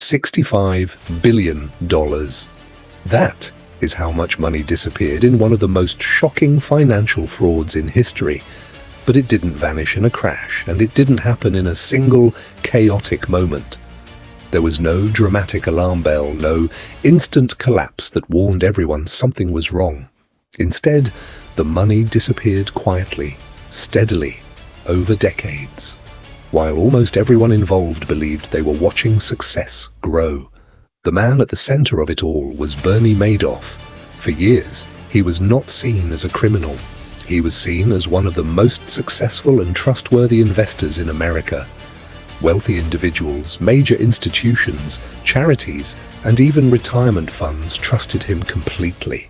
$65 billion. That is how much money disappeared in one of the most shocking financial frauds in history. But it didn't vanish in a crash, and it didn't happen in a single chaotic moment. There was no dramatic alarm bell, no instant collapse that warned everyone something was wrong. Instead, the money disappeared quietly, steadily, over decades, while almost everyone involved believed they were watching success grow. The man at the center of it all was Bernie Madoff. For years, he was not seen as a criminal. He was seen as one of the most successful and trustworthy investors in America. Wealthy individuals, major institutions, charities, and even retirement funds trusted him completely.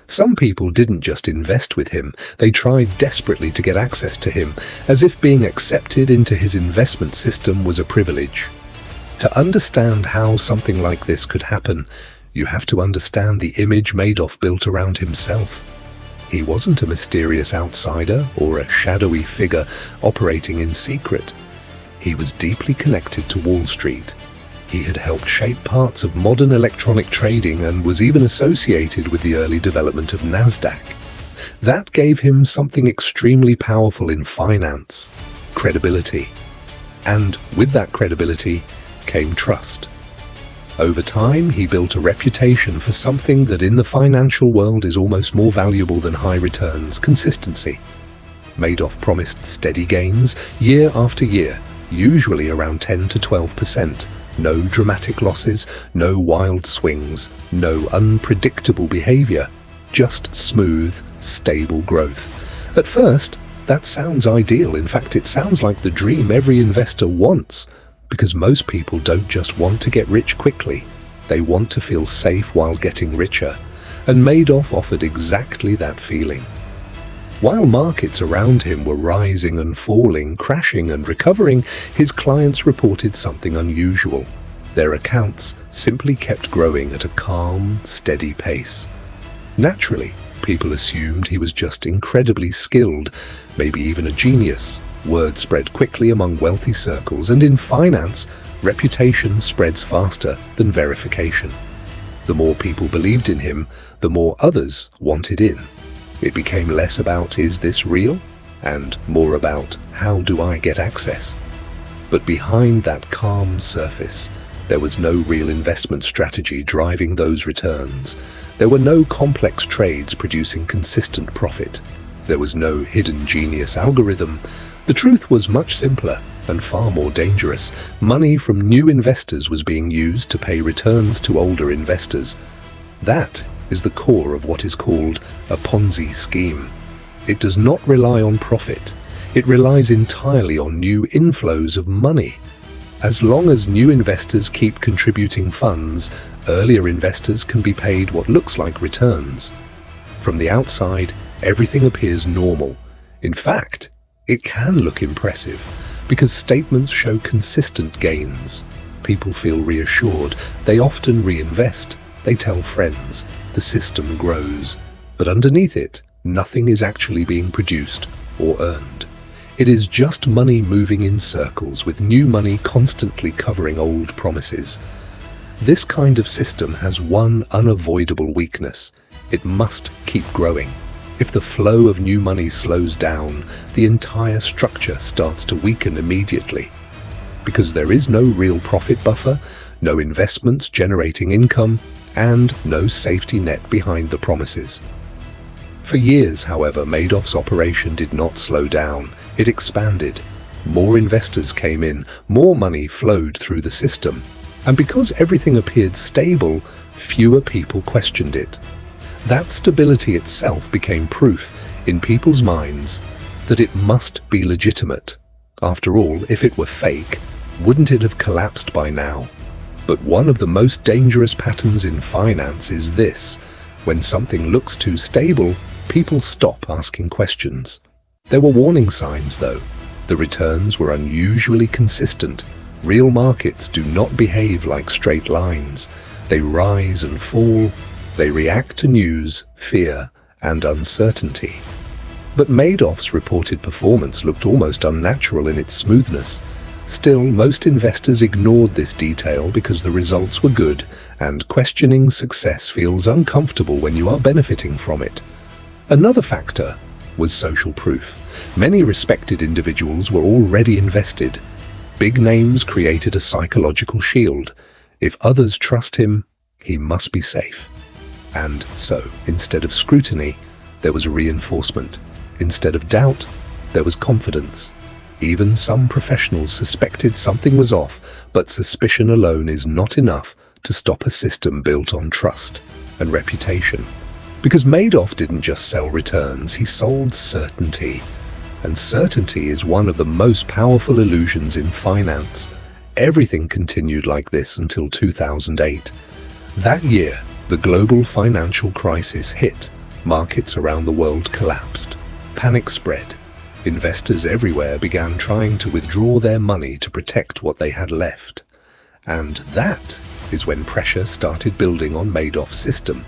Some people didn't just invest with him, they tried desperately to get access to him, as if being accepted into his investment system was a privilege. To understand how something like this could happen, you have to understand the image Madoff built around himself. He wasn't a mysterious outsider or a shadowy figure operating in secret. He was deeply connected to Wall Street. He had helped shape parts of modern electronic trading and was even associated with the early development of NASDAQ. That gave him something extremely powerful in finance: credibility. And with that credibility came trust. Over time, he built a reputation for something that in the financial world is almost more valuable than high returns: consistency. Madoff promised steady gains year after year, usually around 10 to 12%. No dramatic losses, no wild swings, no unpredictable behavior, just smooth, stable growth. At first, that sounds ideal. In fact, it sounds like the dream every investor wants, because most people don't just want to get rich quickly. They want to feel safe while getting richer. And Madoff offered exactly that feeling. While markets around him were rising and falling, crashing and recovering, his clients reported something unusual. Their accounts simply kept growing at a calm, steady pace. Naturally, people assumed he was just incredibly skilled, maybe even a genius. Word spread quickly among wealthy circles, and in finance, reputation spreads faster than verification. The more people believed in him, the more others wanted in. It became less about, is this real? And more about, how do I get access? But behind that calm surface, there was no real investment strategy driving those returns. There were no complex trades producing consistent profit. There was no hidden genius algorithm. The truth was much simpler and far more dangerous. Money from new investors was being used to pay returns to older investors. That is the core of what is called a Ponzi scheme. It does not rely on profit. It relies entirely on new inflows of money. As long as new investors keep contributing funds, earlier investors can be paid what looks like returns. From the outside, everything appears normal. In fact, it can look impressive because statements show consistent gains. People feel reassured. They often reinvest. They tell friends. The system grows, but underneath it, nothing is actually being produced or earned. It is just money moving in circles, with new money constantly covering old promises. This kind of system has one unavoidable weakness: it must keep growing. If the flow of new money slows down, the entire structure starts to weaken immediately. Because there is no real profit buffer, no investments generating income, and no safety net behind the promises. For years, however, Madoff's operation did not slow down. It expanded. More investors came in, more money flowed through the system. And because everything appeared stable, fewer people questioned it. That stability itself became proof in people's minds that it must be legitimate. After all, if it were fake, wouldn't it have collapsed by now? But one of the most dangerous patterns in finance is this: when something looks too stable, people stop asking questions. There were warning signs, though. The returns were unusually consistent. Real markets do not behave like straight lines. They rise and fall. They react to news, fear, and uncertainty. But Madoff's reported performance looked almost unnatural in its smoothness. Still, most investors ignored this detail because the results were good, and questioning success feels uncomfortable when you are benefiting from it. Another factor was social proof. Many respected individuals were already invested. Big names created a psychological shield. If others trust him, he must be safe. And so, instead of scrutiny, there was reinforcement. Instead of doubt, there was confidence. Even some professionals suspected something was off, but suspicion alone is not enough to stop a system built on trust and reputation. Because Madoff didn't just sell returns, he sold certainty. And certainty is one of the most powerful illusions in finance. Everything continued like this until 2008. That year, the global financial crisis hit. Markets around the world collapsed. Panic spread. Investors everywhere began trying to withdraw their money to protect what they had left. And that is when pressure started building on Madoff's system.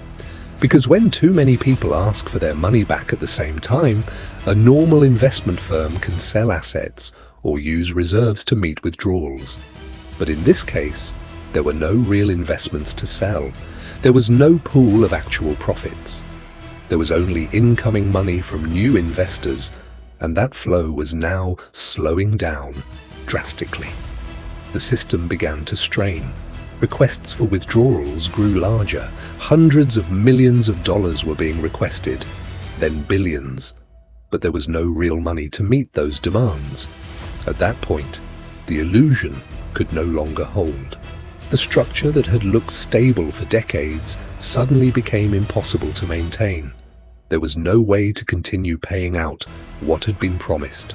Because when too many people ask for their money back at the same time, a normal investment firm can sell assets or use reserves to meet withdrawals. But in this case, there were no real investments to sell. There was no pool of actual profits. There was only incoming money from new investors, and that flow was now slowing down drastically. The system began to strain. Requests for withdrawals grew larger. Hundreds of millions of dollars were being requested, then billions. But there was no real money to meet those demands. At that point, the illusion could no longer hold. The structure that had looked stable for decades suddenly became impossible to maintain. There was no way to continue paying out what had been promised.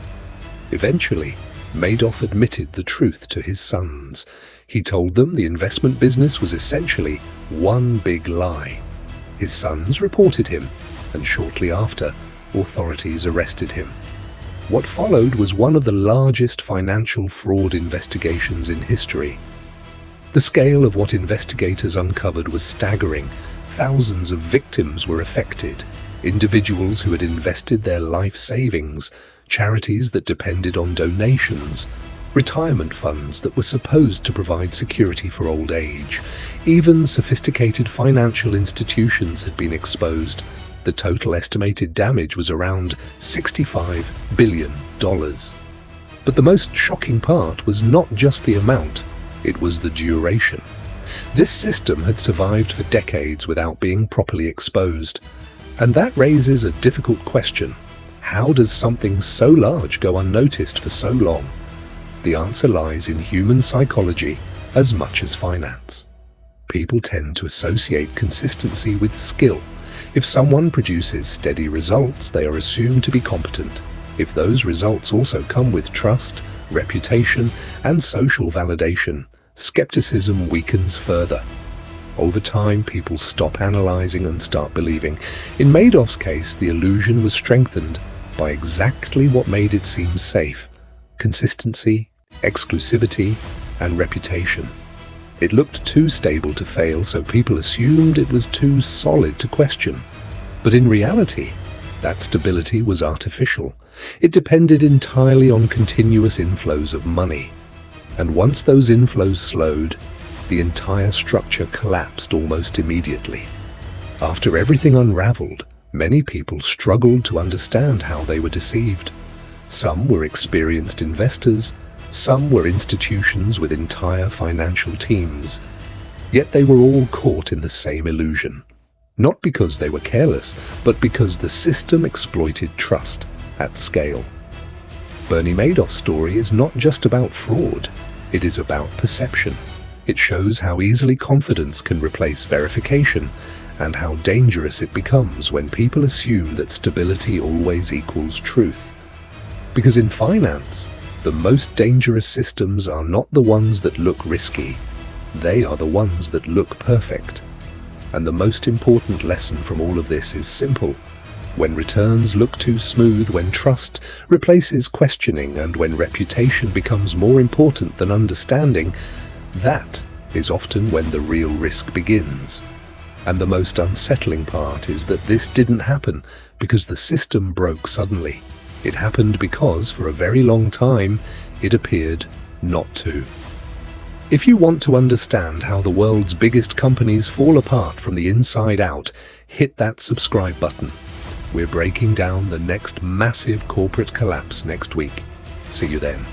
Eventually, Madoff admitted the truth to his sons. He told them the investment business was essentially one big lie. His sons reported him, and shortly after, authorities arrested him. What followed was one of the largest financial fraud investigations in history. The scale of what investigators uncovered was staggering. Thousands of victims were affected. Individuals who had invested their life savings, charities that depended on donations, retirement funds that were supposed to provide security for old age. Even sophisticated financial institutions had been exposed. The total estimated damage was around $65 billion. But the most shocking part was not just the amount, it was the duration. This system had survived for decades without being properly exposed. And that raises a difficult question. How does something so large go unnoticed for so long? The answer lies in human psychology as much as finance. People tend to associate consistency with skill. If someone produces steady results, they are assumed to be competent. If those results also come with trust, reputation, and social validation, skepticism weakens further. Over time, people stop analyzing and start believing. In Madoff's case, the illusion was strengthened by exactly what made it seem safe: consistency, exclusivity, and reputation. It looked too stable to fail, so people assumed it was too solid to question. But in reality, that stability was artificial. It depended entirely on continuous inflows of money. And once those inflows slowed, the entire structure collapsed almost immediately. After everything unraveled, many people struggled to understand how they were deceived. Some were experienced investors, some were institutions with entire financial teams. Yet they were all caught in the same illusion. Not because they were careless, but because the system exploited trust at scale. Bernie Madoff's story is not just about fraud, it is about perception. It shows how easily confidence can replace verification, and how dangerous it becomes when people assume that stability always equals truth. Because in finance, the most dangerous systems are not the ones that look risky, they are the ones that look perfect. And the most important lesson from all of this is simple. When returns look too smooth, when trust replaces questioning, and when reputation becomes more important than understanding, that is often when the real risk begins. And the most unsettling part is that this didn't happen because the system broke suddenly. It happened because, for a very long time, it appeared not to. If you want to understand how the world's biggest companies fall apart from the inside out, hit that subscribe button. We're breaking down the next massive corporate collapse next week. See you then.